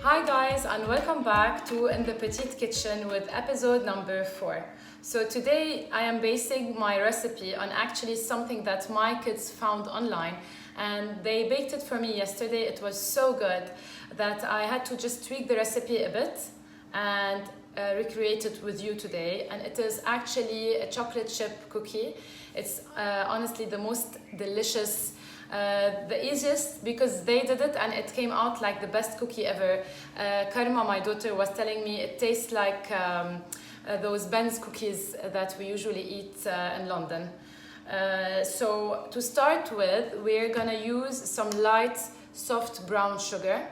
Hi guys, and welcome back to In the Petite Kitchen with episode number 4. So today I am basing my recipe on actually something that my kids found online, and they baked it for me yesterday. It was so good that I had to just tweak the recipe a bit and recreate it with you today. And it is actually a chocolate chip cookie. It's honestly the most delicious, the easiest, because they did it and it came out like the best cookie ever. Karma, my daughter, was telling me it tastes like those Ben's cookies that we usually eat in London. So to start with, we're gonna use some light, soft brown sugar.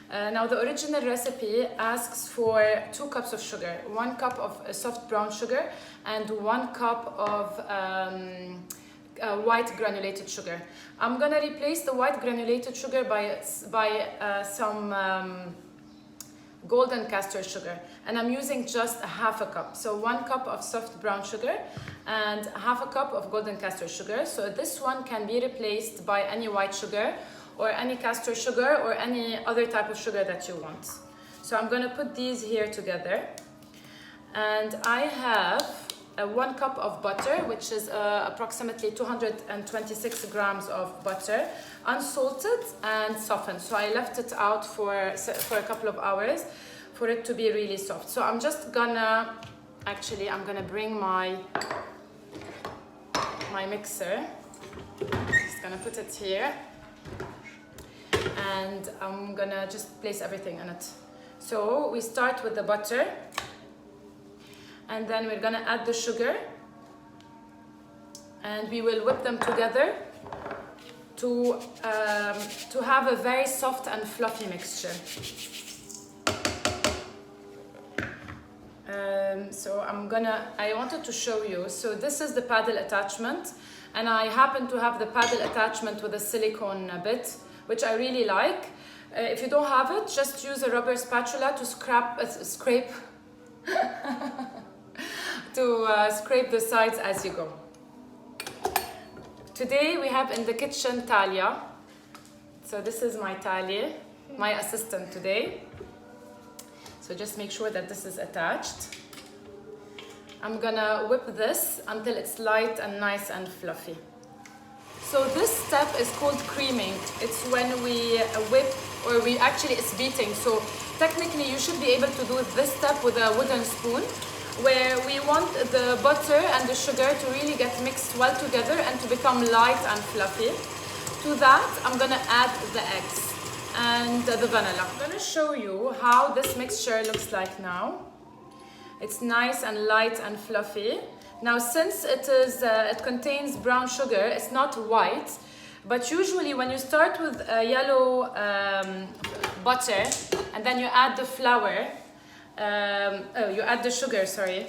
Now the original recipe asks for 2 cups of sugar, 1 cup of soft brown sugar and 1 cup of white granulated sugar. I'm gonna replace the white granulated sugar by some golden castor sugar, and I'm using just half a cup. So 1 cup of soft brown sugar and half a cup of golden castor sugar. So this one can be replaced by any white sugar or any castor sugar or any other type of sugar that you want. So I'm gonna put these here together, and I have 1 cup of butter, which is approximately 226 grams of butter, unsalted and softened. So I left it out for a couple of hours for it to be really soft. So I'm just gonna, I'm gonna bring my mixer. Just gonna put it here, and I'm gonna just place everything in it. So we start with the butter, and then we're gonna add the sugar, and we will whip them together to have a very soft and fluffy mixture. So I wanted to show you. So this is the paddle attachment, and I happen to have the paddle attachment with a silicone bit, which I really like. If you don't have it, just use a rubber spatula to scrape scrape the sides as you go. Today we have in the kitchen Talia. So this is my Talia, my assistant today. So just make sure that this is attached. I'm gonna whip this until it's light and nice and fluffy. So this step is called creaming. It's when we whip, or it's beating. So technically you should be able to do this step with a wooden spoon, where we want the butter and the sugar to really get mixed well together and to become light and fluffy. To that, I'm gonna add the eggs and the vanilla. I'm gonna show you how this mixture looks like now. It's nice and light and fluffy. Now, since it contains brown sugar, it's not white, but usually when you start with yellow butter and then you add the flour, you add the sugar, sorry,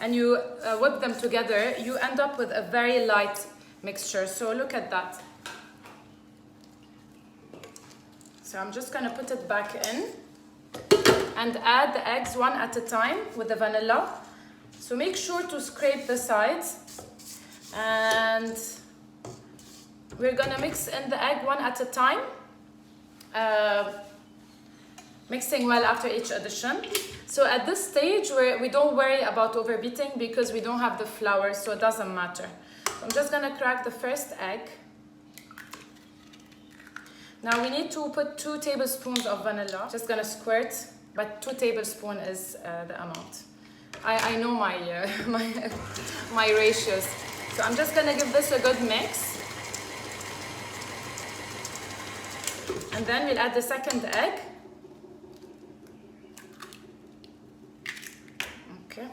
and you whip them together, you end up with a very light mixture. So look at that. So I'm just gonna put it back in and add the eggs 1 at a time with the vanilla. So make sure to scrape the sides, and we're gonna mix in the egg 1 at a time, mixing well after each addition. So at this stage, we don't worry about overbeating because we don't have the flour, so it doesn't matter. So I'm just gonna crack the first egg. Now we need to put 2 tablespoons of vanilla. Just gonna squirt, but 2 tablespoons is the amount. I know my my ratios. So I'm just gonna give this a good mix. And then we'll add the second egg. Okay.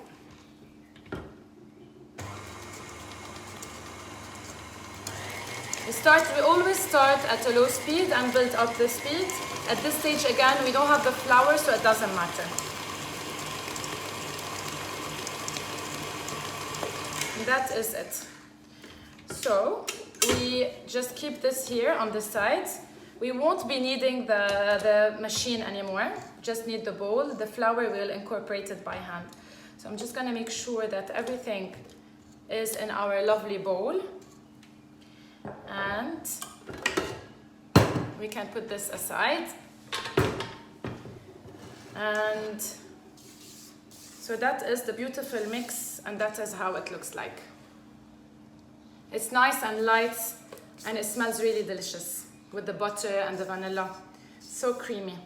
We always start at a low speed and build up the speed. At this stage, again, we don't have the flour, so it doesn't matter. That is it. So we just keep this here on the sides. We won't be needing the machine anymore. Just need the bowl. The flour we'll incorporate it by hand. So I'm just gonna make sure that everything is in our lovely bowl. And we can put this aside. And so that is the beautiful mix, and that is how it looks like. It's nice and light, and it smells really delicious with the butter and the vanilla. So creamy.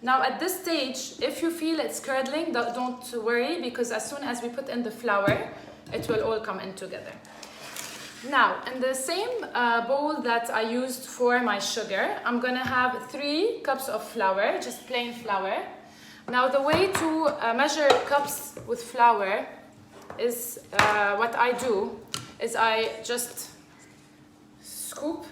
Now at this stage, if you feel it's curdling, don't worry, because as soon as we put in the flour, it will all come in together. Now, in the same bowl that I used for my sugar, I'm gonna have 3 cups of flour, just plain flour. Now the way to measure cups with flour is, what I do is I just scoop,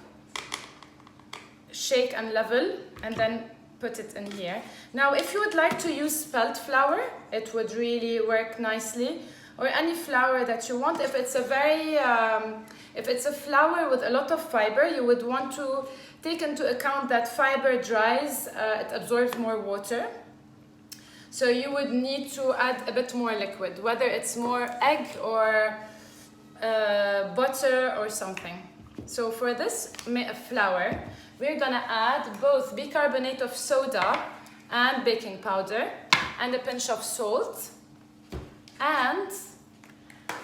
shake and level, and then put it in here. Now if you would like to use spelt flour, it would really work nicely, or any flour that you want. If it's a very if it's a flour with a lot of fiber, you would want to take into account that fiber dries, it absorbs more water. So you would need to add a bit more liquid, whether it's more egg or butter or something. So for this flour, we're gonna add both bicarbonate of soda and baking powder, and a pinch of salt, and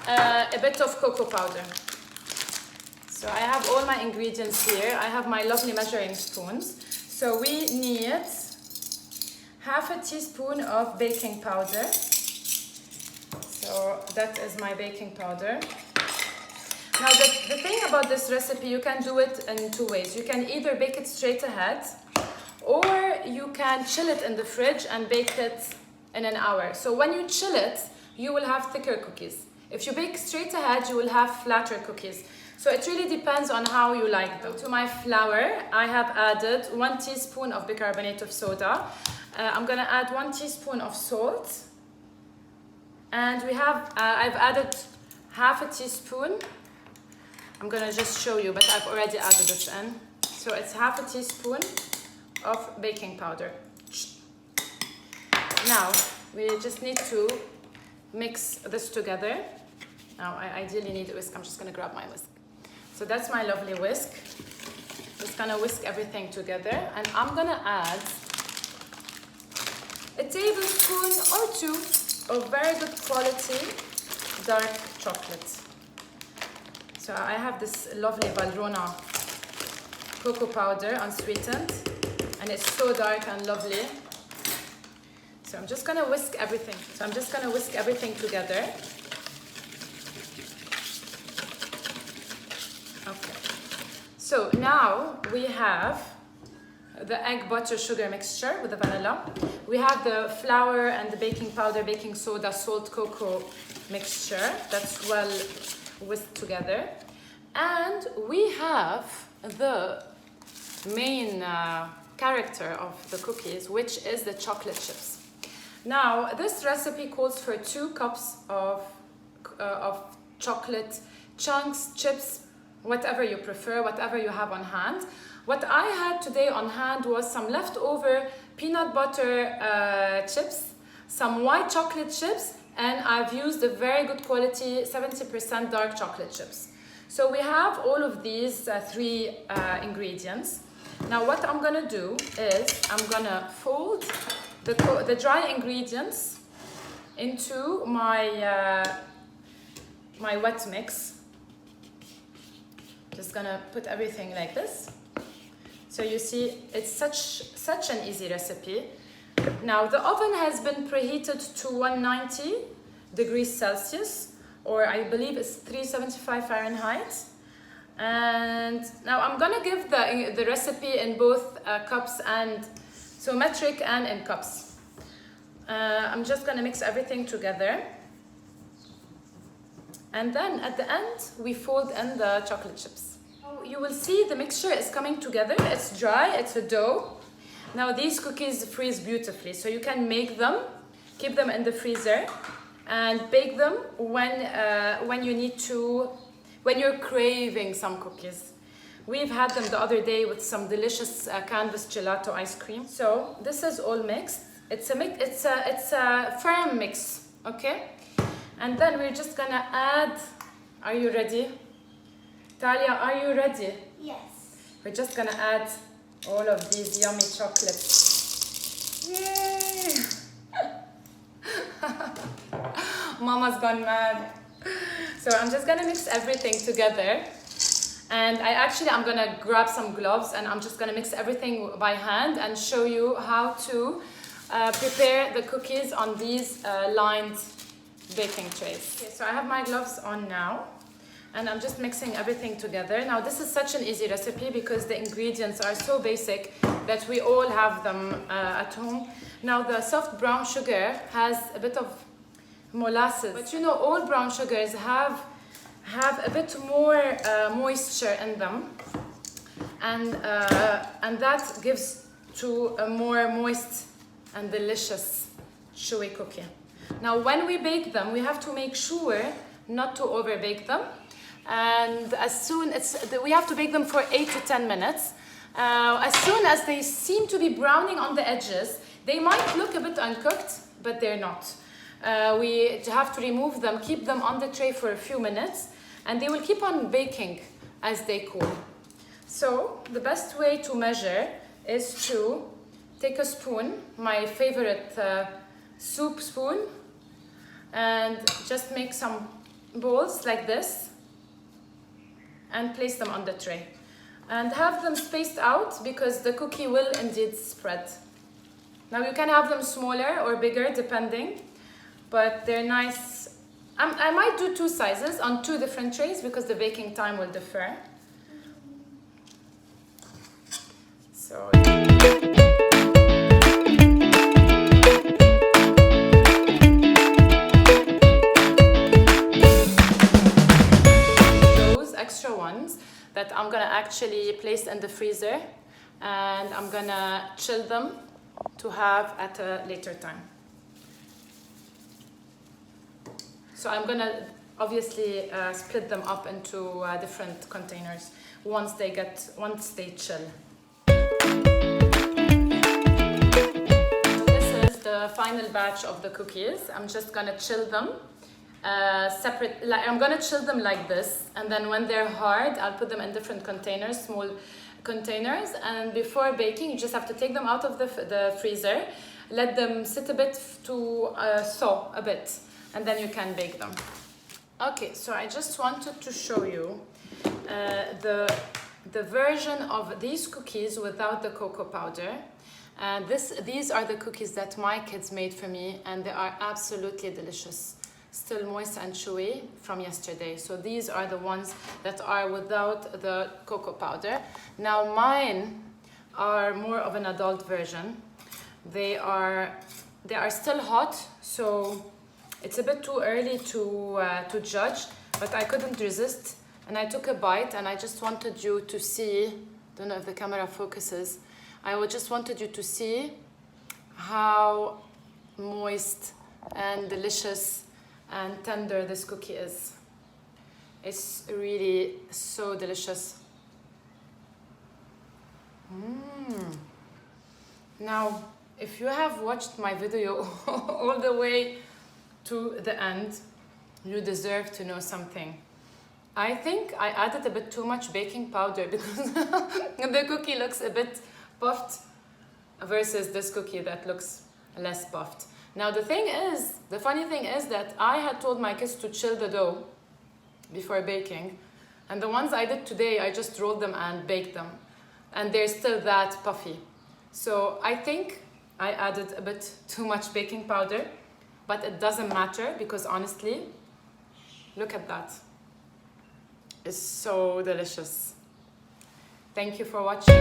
a bit of cocoa powder. So I have all my ingredients here. I have my lovely measuring spoons. So we need half a teaspoon of baking powder. So that is my baking powder. Now the thing about this recipe, you can do it in 2 ways. You can either bake it straight ahead, or you can chill it in the fridge and bake it in an hour. So when you chill it, you will have thicker cookies. If you bake straight ahead, you will have flatter cookies. So it really depends on how you like them. To my flour, I have added 1 teaspoon of bicarbonate of soda. I'm gonna add 1 teaspoon of salt. And we have, I've added half a teaspoon. I'm gonna just show you, but I've already added it in. So it's half a teaspoon of baking powder. Now, we just need to mix this together. Now, I ideally need a whisk. I'm just gonna grab my whisk. So that's my lovely whisk. Just gonna whisk everything together, and I'm gonna add a tablespoon or 2 of very good quality dark chocolate. So I have this lovely Valrhona cocoa powder, unsweetened, and it's so dark and lovely. So I'm just gonna whisk everything. Together. Okay. So now we have the egg, butter, sugar mixture with the vanilla. We have the flour and the baking powder, baking soda, salt, cocoa mixture that's well whisked together. And we have the main character of the cookies, which is the chocolate chips. Now, this recipe calls for 2 cups of chocolate chunks, chips, whatever you prefer, whatever you have on hand. What I had today on hand was some leftover peanut butter chips, some white chocolate chips, and I've used a very good quality 70% dark chocolate chips. So we have all of these 3 ingredients. Now what I'm gonna do is I'm gonna fold the dry ingredients into my my wet mix. Just gonna put everything like this. So you see, it's such an easy recipe. Now the oven has been preheated to 190 degrees Celsius, or I believe it's 375 Fahrenheit. And now I'm gonna give the recipe in both cups, and so metric and in cups. I'm just gonna mix everything together. And then at the end, we fold in the chocolate chips. You will see the mixture is coming together. It's dry, it's a dough. Now these cookies freeze beautifully, so you can make them, keep them in the freezer, and bake them when you need to, when you're craving some cookies. We've had them the other day with some delicious canvas gelato ice cream. So this is all mixed. It's a firm mix, okay? And then we're just gonna add. Are you ready? Talia, are you ready? Yes. We're just gonna add all of these yummy chocolates. Yay! Mama's gone mad. So I'm just gonna mix everything together. And I'm gonna grab some gloves and I'm just gonna mix everything by hand and show you how to prepare the cookies on these lined baking trays. Okay, so I have my gloves on now and I'm just mixing everything together. Now this is such an easy recipe because the ingredients are so basic that we all have them at home. Now the soft brown sugar has a bit of molasses, but you know all brown sugars have a bit more moisture in them, and that gives to a more moist and delicious chewy cookie. Now when we bake them, we have to make sure not to over bake them, and we have to bake them for 8 to 10 minutes. As soon as they seem to be browning on the edges, they might look a bit uncooked, but they're not. We have to remove them, keep them on the tray for a few minutes, and they will keep on baking as they cool. So the best way to measure is to take a spoon, my favorite soup spoon, and just make some balls like this and place them on the tray. And have them spaced out because the cookie will indeed spread. Now you can have them smaller or bigger depending, but they're nice. I might do 2 sizes on 2 different trays because the baking time will differ. So those extra ones that I'm gonna actually place in the freezer and I'm gonna chill them to have at a later time. So I'm gonna obviously split them up into different containers once they chill. This is the final batch of the cookies. I'm just gonna chill them separate. I'm gonna chill them like this, and then when they're hard, I'll put them in different containers, small containers. And before baking, you just have to take them out of the freezer, let them sit a bit to thaw a bit, and then you can bake them. Okay, so I just wanted to show you the version of these cookies without the cocoa powder. These are the cookies that my kids made for me, and they are absolutely delicious. Still moist and chewy from yesterday. So these are the ones that are without the cocoa powder. Now mine are more of an adult version. They are still hot, so it's a bit too early to judge, but I couldn't resist and I took a bite, and I just wanted you to see, don't know if the camera focuses, just wanted you to see how moist and delicious and tender this cookie is. It's really so delicious. Now, if you have watched my video all the way to the end, you deserve to know something. I think I added a bit too much baking powder because the cookie looks a bit puffed versus this cookie that looks less puffed. Now the funny thing is that I had told my kids to chill the dough before baking, and the ones I did today, I just rolled them and baked them, and they're still that puffy. So I think I added a bit too much baking powder, but it doesn't matter because honestly, look at that. It's so delicious. Thank you for watching.